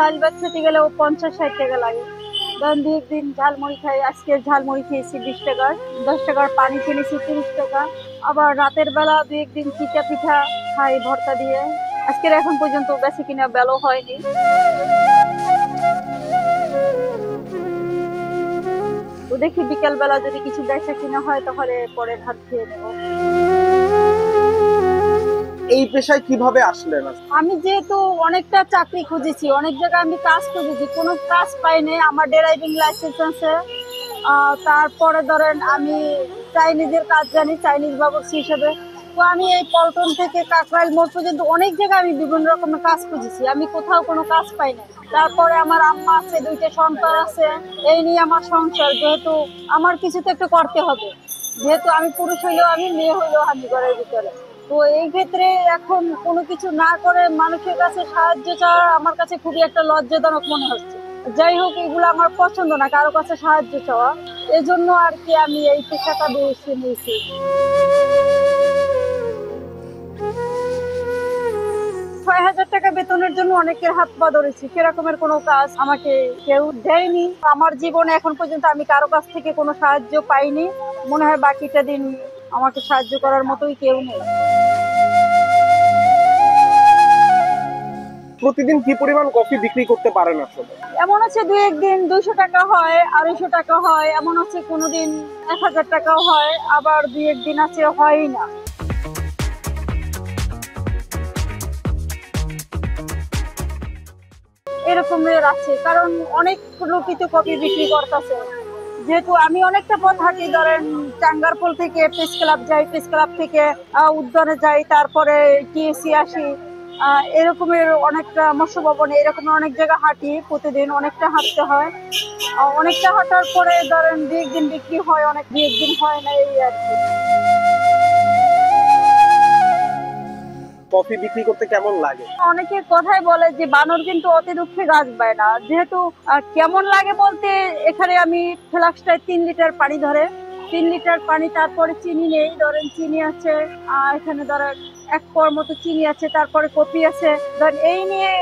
চাল ভাত খেতে গেলেও 50-60 টাকা লাগে। ধরেন দুই একদিন ঝালমুড়ি খাই, আজকে ঝালমুড়ি খেয়েছি 20 টাকার, 10 টাকার পানি কিনেছি 30 টাকা। আবার রাতের বেলা দুই একদিন চিটা পিঠা খাই ভর্তা দিয়ে। আজকের এখন পর্যন্ত বেশি কিনা বেলো হয়নি। তো দেখি বিকেল বেলা যদি কিছু বেচা কিনা হয় তাহলে পরে ভাত খেয়ে নেবো। এই পেশায় কিভাবে আসলেন? আমি যেহেতু অনেকটা চাকরি খুঁজেছি, অনেক জায়গায় আমি কাজ খুঁজেছি, কোনো কাজ পাইনি। আমার ড্রাইভিং লাইসেন্স আছে। তারপরে ধরেন আমি চাইনিজের কাজ জানি, চাইনিজ বাবুর্চি হিসেবে। তো আমি এই পল্টন থেকে কাকরাইল মোড় পর্যন্ত অনেক জায়গায় আমি বিভিন্ন রকমের কাজ খুঁজেছি, আমি কোথাও কোনো কাজ পাই না। তারপরে আমার আম্মা আছে, 2টা সন্তান আছে, এই নিয়ে আমার সংসার। যেহেতু আমার কিছু তো একটু করতে হবে, যেহেতু আমি পুরুষ হইলেও আমি, মেয়ে হইলেও আমি ঘরের ভিতরে। তো এই ক্ষেত্রে এখন কোনো কিছু না করে মানুষের কাছে সাহায্য চাওয়া আমার কাছে খুবই একটা লজ্জাজনক মনে হচ্ছে। যাই হোক, এগুলো আমার পছন্দ না কারো কাছে সাহায্য চাওয়া। এজন্য আর কি আমি এই পেশাটা বেছে নিয়েছি। 6,000 টাকা বেতনের জন্য অনেকের হাত পা ধরেছি, সেরকমের কোনো কাজ আমাকে কেউ দেয়নি। আমার জীবনে এখন পর্যন্ত আমি কারো কাছ থেকে কোনো সাহায্য পাইনি। মনে হয় বাকিটা দিন আমাকে সাহায্য করার মতোই কেউ নেই। প্রতিদিন কি পরিমাণ কফি বিক্রি করতে পারেন আসলে? এমন আছে দুই একদিন 200 টাকা হয়, 250 টাকা হয়, এমন আছে কোনোদিন 1000 টাকাও হয়, আবার দুই একদিন আছে হয়ই না। এরকমের আছে, কারণ অনেক লোকই তো কপি বিক্রি করতেছে। যেহেতু আমি অনেকটা পথ হাঁটি, ধরেন টাঙ্গারপোল থেকে প্রেস ক্লাব যাই, প্রেস ক্লাব থেকে উদ্যানে যাই, তারপরে টিএসসি আসি, এরকমের অনেকটা মৎস্য ভবনে, এরকমের অনেক জায়গা হাঁটি প্রতিদিন, অনেকটা হাঁটতে হয়। অনেকটা হাঁটার পরে ধরেন দুই একদিন বিক্রি হয়, অনেক দুই একদিন হয় না, এই আর কি। কফি বিক্রি করতে কেমন লাগে? অনেকে কথাই বলে যে বানর কিন্তু অতি দুঃখে গাছ পায় না। যেহেতু কেমন লাগে বলতে, এখানে আমি ফ্লাক্সটায় 3 লিটার পানি ধরে, 3 লিটার পানি, তারপরে চিনি নেই, ধরেন চিনি আছে, এখানে ধরেন 1 পোয়ার মতো চিনি আছে, তারপরে কফি আছে। ধরেন এই নিয়ে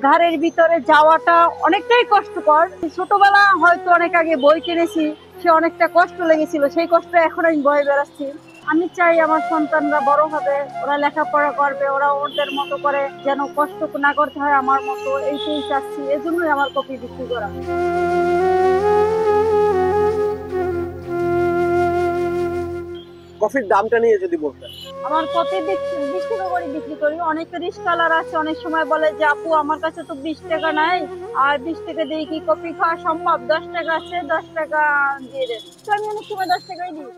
ঘরের ভিতরে যাওয়াটা অনেকটাই কষ্টকর। ছোটবেলা হয়তো অনেক আগে বই কিনেছি, সে অনেকটা কষ্ট লেগেছিল, সেই কষ্ট এখন আমি বয়ে বেড়াচ্ছি। আমি চাই আমার সন্তানরা বড় হবে, ওরা লেখাপড়া করবে, ওরা ওদের মতো করে যেন কষ্ট না করতে হয় আমার মতো, এইটাই চাচ্ছি। এজন্যই আমার কপি বিক্রি করা। কফির দামটা নিয়ে যদি বলতেন। আমার কপি 20 টাকা করে বিক্রি করি। অনেক রিস্কালার আছে, অনেক সময় বলে যে আপু আমার কাছে তো 20 টাকা নাই, আর 20 টাকা দিয়ে কি কপি খাওয়া সম্ভব? 10 টাকা আছে, 10 টাকা দিয়ে দেন। তো আমি অনেক সময় 10 টাকাই দিই।